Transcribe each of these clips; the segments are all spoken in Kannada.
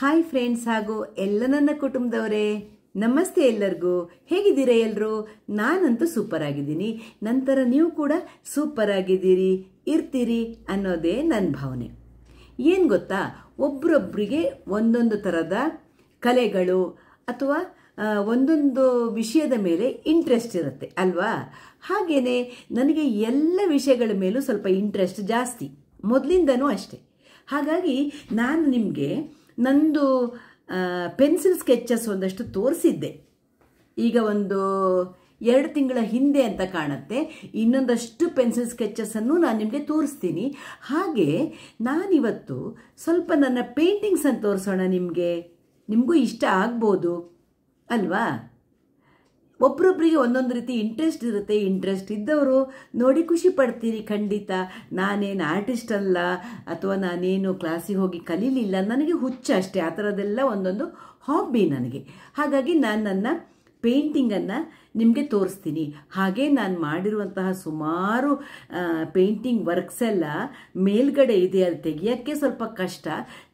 ಹಾಯ್ ಫ್ರೆಂಡ್ಸ್ ಹಾಗೂ ಎಲ್ಲ ನನ್ನ ಕುಟುಂಬದವರೇ, ನಮಸ್ತೆ ಎಲ್ಲರಿಗೂ. ಹೇಗಿದ್ದೀರಾ ಎಲ್ಲರೂ? ನಾನಂತೂ ಸೂಪರ್ ಆಗಿದ್ದೀನಿ. ನಂತರ ನೀವು ಕೂಡ ಸೂಪರ್ ಆಗಿದ್ದೀರಿ, ಇರ್ತೀರಿ ಅನ್ನೋದೇ ನನ್ನ ಭಾವನೆ. ಏನು ಗೊತ್ತಾ, ಒಬ್ರೊಬ್ರಿಗೆ ಒಂದೊಂದು ಥರದ ಕಲೆಗಳು ಅಥವಾ ಒಂದೊಂದು ವಿಷಯದ ಮೇಲೆ ಇಂಟ್ರೆಸ್ಟ್ ಇರುತ್ತೆ ಅಲ್ವಾ? ಹಾಗೇನೆ ನನಗೆ ಎಲ್ಲ ವಿಷಯಗಳ ಮೇಲೂ ಸ್ವಲ್ಪ ಇಂಟ್ರೆಸ್ಟ್ ಜಾಸ್ತಿ, ಮೊದಲಿಂದನೂ ಅಷ್ಟೆ. ಹಾಗಾಗಿ ನಾನು ನಿಮಗೆ ನಂದು ಪೆನ್ಸಿಲ್ ಸ್ಕೆಚಸ್ ಒಂದಷ್ಟು ತೋರಿಸಿದ್ದೆ. ಈಗ ಒಂದು 2 ತಿಂಗಳ ಹಿಂದೆ ಅಂತ ಕಾಣುತ್ತೆ. ಇನ್ನೊಂದಷ್ಟು ಪೆನ್ಸಿಲ್ ಸ್ಕೆಚಸ್ಸನ್ನು ನಾನು ನಿಮಗೆ ತೋರಿಸ್ತೀನಿ. ಹಾಗೆ ನಾನಿವತ್ತು ಸ್ವಲ್ಪ ನನ್ನ ಪೇಂಟಿಂಗ್ಸನ್ನು ತೋರಿಸೋಣ. ನಿಮಗೂ ಇಷ್ಟ ಆಗ್ಬೋದು ಅಲ್ವಾ? ಒಬ್ರೊಬ್ರಿಗೆ ಒಂದೊಂದು ರೀತಿ ಇಂಟ್ರೆಸ್ಟ್ ಇರುತ್ತೆ. ಇಂಟ್ರೆಸ್ಟ್ ಇದ್ದವರು ನೋಡಿ ಖುಷಿ ಪಡ್ತೀರಿ ಖಂಡಿತ. ನಾನೇನು ಆರ್ಟಿಸ್ಟ್ ಅಲ್ಲ ಅಥವಾ ನಾನೇನು ಕ್ಲಾಸಿಗೆ ಹೋಗಿ ಕಲೀಲಿಲ್ಲ, ನನಗೆ ಹುಚ್ಚ ಅಷ್ಟೇ. ಆ ಥರದ್ದೆಲ್ಲ ಒಂದೊಂದು ಹಾಬಿ ನನಗೆ. ಹಾಗಾಗಿ ನಾನು ನನ್ನ ಪೇಂಟಿಂಗನ್ನು ನಿಮಗೆ ತೋರಿಸ್ತೀನಿ. ಹಾಗೆ ನಾನು ಮಾಡಿರುವಂತಹ ಸುಮಾರು ಪೇಂಟಿಂಗ್ ವರ್ಕ್ಸ್ ಎಲ್ಲ ಮೇಲ್ಗಡೆ ಇದೆ, ಅದು ತೆಗಿಯೋಕ್ಕೆ ಸ್ವಲ್ಪ ಕಷ್ಟ.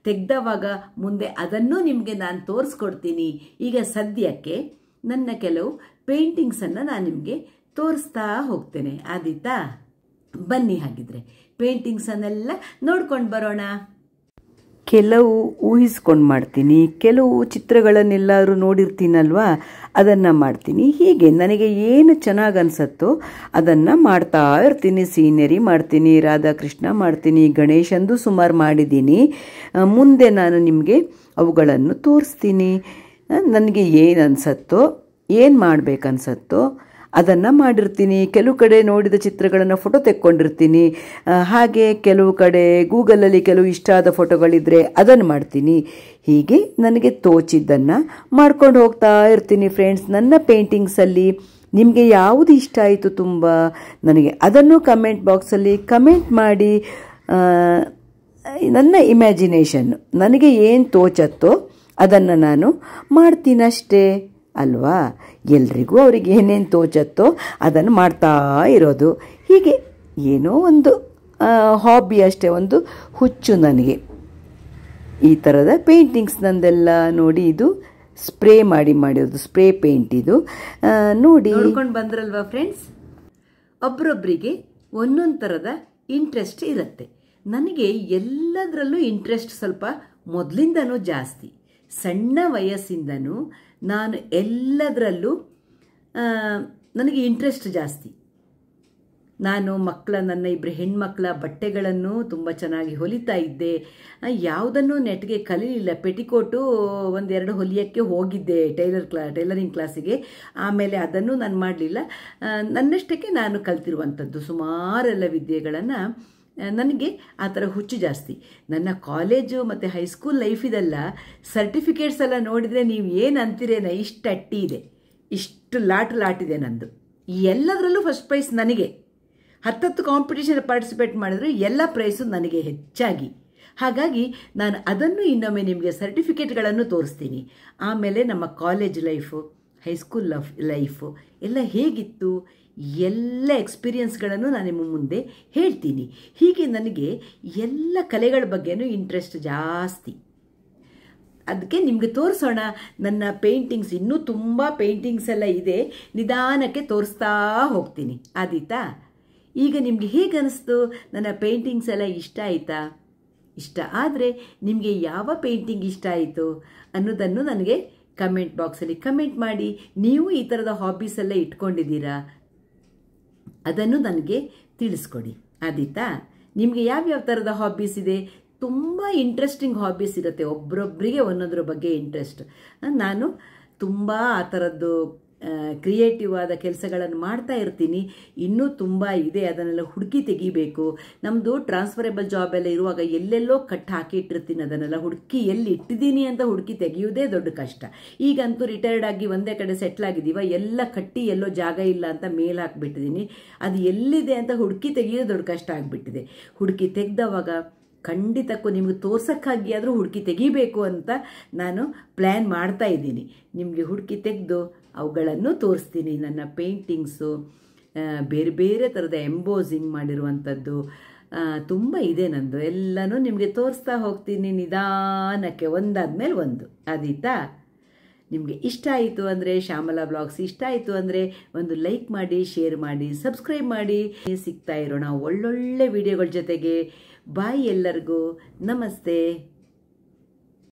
ತೆಗೆದವಾಗ ಮುಂದೆ ಅದನ್ನು ನಿಮಗೆ ನಾನು ತೋರಿಸ್ಕೊಡ್ತೀನಿ. ಈಗ ಸದ್ಯಕ್ಕೆ ನನ್ನ ಕೆಲವು ಪೇಂಟಿಂಗ್ಸನ್ನು ನಾನು ನಿಮಗೆ ತೋರಿಸ್ತಾ ಹೋಗ್ತೇನೆ. ಆದೀತಾ? ಬನ್ನಿ ಹಾಗಿದ್ರೆ ಪೇಂಟಿಂಗ್ಸನ್ನೆಲ್ಲ ನೋಡ್ಕೊಂಡು ಬರೋಣ. ಕೆಲವು ಊಹಿಸ್ಕೊಂಡು ಮಾಡ್ತೀನಿ, ಕೆಲವು ಚಿತ್ರಗಳನ್ನೆಲ್ಲರೂ ನೋಡಿರ್ತೀನಲ್ವಾ, ಅದನ್ನು ಮಾಡ್ತೀನಿ. ಹೀಗೆ ನನಗೆ ಏನು ಚೆನ್ನಾಗಿ ಅನಿಸುತ್ತೋ ಅದನ್ನು ಮಾಡ್ತಾ ಇರ್ತೀನಿ. ಸೀನರಿ ಮಾಡ್ತೀನಿ, ರಾಧಾಕೃಷ್ಣ ಮಾಡ್ತೀನಿ, ಗಣೇಶಂದು ಸುಮಾರು ಮಾಡಿದ್ದೀನಿ. ಮುಂದೆ ನಾನು ನಿಮಗೆ ಅವುಗಳನ್ನು ತೋರಿಸ್ತೀನಿ. ನನಗೆ ಏನು ಅನಿಸುತ್ತೋ, ಏನು ಮಾಡಬೇಕನ್ಸತ್ತೋ ಅದನ್ನು ಮಾಡಿರ್ತೀನಿ. ಕೆಲವು ಕಡೆ ನೋಡಿದ ಚಿತ್ರಗಳನ್ನು ಫೋಟೋ ತೆಕ್ಕೊಂಡಿರ್ತೀನಿ. ಹಾಗೆ ಕೆಲವು ಕಡೆ ಗೂಗಲಲ್ಲಿ ಕೆಲವು ಇಷ್ಟ ಆದ ಫೋಟೋಗಳಿದ್ದರೆ ಅದನ್ನು ಮಾಡ್ತೀನಿ. ಹೀಗೆ ನನಗೆ ತೋಚಿದ್ದನ್ನು ಮಾಡ್ಕೊಂಡು ಹೋಗ್ತಾ ಇರ್ತೀನಿ ಫ್ರೆಂಡ್ಸ್. ನನ್ನ ಪೇಂಟಿಂಗ್ಸಲ್ಲಿ ನಿಮಗೆ ಯಾವುದು ಇಷ್ಟ ಆಯಿತು ತುಂಬ, ನನಗೆ ಅದನ್ನು ಕಮೆಂಟ್ ಬಾಕ್ಸಲ್ಲಿ ಕಮೆಂಟ್ ಮಾಡಿ. ನನ್ನ ಇಮ್ಯಾಜಿನೇಷನ್ ನನಗೆ ಏನು ತೋಚತ್ತೋ ಅದನ್ನು ನಾನು ಮಾಡ್ತೀನಷ್ಟೇ ಅಲ್ವಾ? ಎಲ್ರಿಗೂ ಅವ್ರಿಗೆ ಏನೇನು ತೋಚತ್ತೋ ಅದನ್ನು ಮಾಡ್ತಾ ಇರೋದು. ಹೀಗೆ ಏನೋ ಒಂದು ಹಾಬಿ ಅಷ್ಟೇ, ಒಂದು ಹುಚ್ಚು ನನಗೆ. ಈ ಥರದ ಪೇಂಟಿಂಗ್ಸ್ ನಂದೆಲ್ಲ ನೋಡಿ, ಇದು ಸ್ಪ್ರೇ ಮಾಡಿರೋದು, ಸ್ಪ್ರೇ ಪೇಂಟ್ ಇದು. ನೋಡ್ಕೊಂಡು ಬಂದ್ರಲ್ವಾ ಫ್ರೆಂಡ್ಸ್? ಒಬ್ರೊಬ್ಬರಿಗೆ ಒಂದೊಂದು ಥರದ ಇಂಟ್ರೆಸ್ಟ್ ಇರುತ್ತೆ. ನನಗೆ ಎಲ್ಲದರಲ್ಲೂ ಇಂಟ್ರೆಸ್ಟ್ ಸ್ವಲ್ಪ ಮೊದಲಿಂದನೂ ಜಾಸ್ತಿ. ಸಣ್ಣ ವಯಸ್ಸಿಂದನೂ ನಾನು ಎಲ್ಲದರಲ್ಲೂ ನನಗೆ ಇಂಟ್ರೆಸ್ಟ್ ಜಾಸ್ತಿ. ನಾನು ನನ್ನ 2 ಹೆಣ್ಮಕ್ಳ ಬಟ್ಟೆಗಳನ್ನು ತುಂಬ ಚೆನ್ನಾಗಿ ಹೊಲಿತಾ ಇದ್ದೆ. ಯಾವುದನ್ನು ನೆಟ್ಗೆ ಕಲೀಲಿಲ್ಲ. ಪೆಟಿಕೋಟು 1-2 ಹೊಲಿಯೋಕ್ಕೆ ಹೋಗಿದ್ದೆ ಟೈಲರಿಂಗ್ ಕ್ಲಾಸಿಗೆ. ಆಮೇಲೆ ಅದನ್ನು ನಾನು ಮಾಡಲಿಲ್ಲ. ನನ್ನಷ್ಟಕ್ಕೆ ನಾನು ಕಲ್ತಿರುವಂಥದ್ದು ಸುಮಾರೆಲ್ಲ ವಿದ್ಯೆಗಳನ್ನು. ನನಗೆ ಆ ಥರ ಹುಚ್ಚು ಜಾಸ್ತಿ. ನನ್ನ ಕಾಲೇಜು ಮತ್ತು ಹೈಸ್ಕೂಲ್ ಲೈಫಿದೆಲ್ಲ ಸರ್ಟಿಫಿಕೇಟ್ಸ್ ಎಲ್ಲ ನೋಡಿದರೆ ನೀವು ಏನು ಅಂತೀರೇನ, ಇಷ್ಟು ಅಟ್ಟಿ ಇದೆ, ಇಷ್ಟು ಲಾಟಿದೆ ನಂದು. ಎಲ್ಲದರಲ್ಲೂ ಫಸ್ಟ್ ಪ್ರೈಸ್ ನನಗೆ. 10 ಕಾಂಪಿಟೇಷನ್ ಪಾರ್ಟಿಸಿಪೇಟ್ ಮಾಡಿದ್ರು ಎಲ್ಲ ಪ್ರೈಸು ನನಗೆ ಹೆಚ್ಚಾಗಿ. ಹಾಗಾಗಿ ನಾನು ಅದನ್ನು ಇನ್ನೊಮ್ಮೆ ನಿಮಗೆ ಸರ್ಟಿಫಿಕೇಟ್ಗಳನ್ನು ತೋರಿಸ್ತೀನಿ. ಆಮೇಲೆ ನಮ್ಮ ಕಾಲೇಜ್ ಲೈಫು, ಹೈಸ್ಕೂಲ್ ಲೈಫು ಎಲ್ಲ ಹೇಗಿತ್ತು, ಎಲ್ಲ ಎಕ್ಸ್ಪೀರಿಯನ್ಸ್ಗಳನ್ನು ನಾನು ನಿಮ್ಮ ಮುಂದೆ ಹೇಳ್ತೀನಿ. ಹೀಗೆ ನನಗೆ ಎಲ್ಲ ಕಲೆಗಳ ಬಗ್ಗೆನೂ ಇಂಟ್ರೆಸ್ಟ್ ಜಾಸ್ತಿ. ಅದಕ್ಕೆ ನಿಮಗೆ ತೋರಿಸೋಣ ನನ್ನ ಪೇಂಟಿಂಗ್ಸ್. ಇನ್ನೂ ತುಂಬ ಪೇಂಟಿಂಗ್ಸ್ ಎಲ್ಲ ಇದೆ, ನಿಧಾನಕ್ಕೆ ತೋರಿಸ್ತಾ ಹೋಗ್ತೀನಿ. ಆದೀತಾ? ಈಗ ನಿಮಗೆ ಹೇಗೆ ಅನಿಸ್ತು? ನನ್ನ ಪೇಂಟಿಂಗ್ಸ್ ಎಲ್ಲ ಇಷ್ಟ ಆಯಿತಾ? ಇಷ್ಟ ಆದರೆ ನಿಮಗೆ ಯಾವ ಪೇಂಟಿಂಗ್ ಇಷ್ಟ ಆಯಿತು ಅನ್ನೋದನ್ನು ನನಗೆ ಕಮೆಂಟ್ ಬಾಕ್ಸಲ್ಲಿ ಕಮೆಂಟ್ ಮಾಡಿ. ನೀವು ಈ ಥರದ ಹಾಬೀಸ್ ಎಲ್ಲ ಇಟ್ಕೊಂಡಿದ್ದೀರಾ? ಅದನ್ನು ನನಗೆ ತಿಳಿಸ್ಕೊಡಿ. ಆದೀತಾ? ನಿಮಗೆ ಯಾವ್ಯಾವ ಥರದ ಹಾಬೀಸ್ ಇದೆ? ತುಂಬ ಇಂಟ್ರೆಸ್ಟಿಂಗ್ ಹಾಬೀಸ್ ಇರುತ್ತೆ. ಒಬ್ಬರೊಬ್ಬರಿಗೆ ಒಂದೊಂದರ ಬಗ್ಗೆ ಇಂಟ್ರೆಸ್ಟ್. ನಾನು ತುಂಬ ಆ ಥರದ್ದು ಕ್ರಿಯೇಟಿವ್ ಆದ ಕೆಲಸಗಳನ್ನು ಮಾಡ್ತಾ ಇರ್ತೀನಿ. ಇನ್ನೂ ತುಂಬ ಇದೆ, ಅದನ್ನೆಲ್ಲ ಹುಡುಕಿ ತೆಗಿಬೇಕು. ನಮ್ಮದು ಟ್ರಾನ್ಸ್ಫರೇಬಲ್ ಜಾಬ್ ಎಲ್ಲ ಇರುವಾಗ ಎಲ್ಲೆಲ್ಲೋ ಕಟ್ ಹಾಕಿಟ್ಟಿರ್ತೀನಿ. ಅದನ್ನೆಲ್ಲ ಹುಡುಕಿ ಎಲ್ಲಿ ಇಟ್ಟಿದ್ದೀನಿ ಅಂತ ಹುಡುಕಿ ತೆಗೆಯೋದೇ ದೊಡ್ಡ ಕಷ್ಟ. ಈಗಂತೂ ರಿಟೈರ್ಡ್ ಆಗಿ ಒಂದೇ ಕಡೆ ಸೆಟ್ಲ್ ಆಗಿದ್ದೀವ, ಎಲ್ಲ ಕಟ್ಟಿ ಎಲ್ಲೋ ಜಾಗ ಇಲ್ಲ ಅಂತ ಮೇಲ್ ಹಾಕಿಬಿಟ್ಟಿದ್ದೀನಿ. ಅದು ಎಲ್ಲಿದೆ ಅಂತ ಹುಡುಕಿ ತೆಗೆಯೋದು ದೊಡ್ಡ ಕಷ್ಟ ಆಗಿಬಿಟ್ಟಿದೆ. ಹುಡುಕಿ ತೆಗೆದವಾಗ ಖಂಡಿತಕ್ಕೂ ನಿಮಗೆ ತೋರ್ಸೋಕ್ಕಾಗಿ ಆದರೂ ಹುಡುಕಿ ತೆಗಿಬೇಕು ಅಂತ ನಾನು ಪ್ಲ್ಯಾನ್ ಮಾಡ್ತಾ ಇದ್ದೀನಿ. ನಿಮಗೆ ಹುಡುಕಿ ತೆಗೆದು ಅವುಗಳನ್ನು ತೋರಿಸ್ತೀನಿ. ನನ್ನ ಪೇಂಟಿಂಗ್ಸು ಬೇರೆ ಬೇರೆ ಥರದ ಎಂಬೋಸಿಂಗ್ ಮಾಡಿರುವಂಥದ್ದು, ತುಂಬ ಇದೆ ನಂದು. ಎಲ್ಲನೂ ನಿಮಗೆ ತೋರಿಸ್ತಾ ಹೋಗ್ತೀನಿ ನಿಧಾನಕ್ಕೆ, ಒಂದಾದ್ಮೇಲೆ ಒಂದು. ಆದೀತಾ? ನಿಮಗೆ ಇಷ್ಟ ಆಯಿತು ಅಂದರೆ, ಶ್ಯಾಮಲಾ ಬ್ಲಾಗ್ಸ್ ಇಷ್ಟ ಆಯಿತು ಅಂದರೆ ಒಂದು ಲೈಕ್ ಮಾಡಿ, ಶೇರ್ ಮಾಡಿ, ಸಬ್ಸ್ಕ್ರೈಬ್ ಮಾಡಿ. ಸಿಗ್ತಾ ಇರೋಣ ಒಳ್ಳೊಳ್ಳೆ ವಿಡಿಯೋಗಳ ಜೊತೆಗೆ. ಬಾಯ್ ಎಲ್ಲರಿಗೂ. ನಮಸ್ತೆ.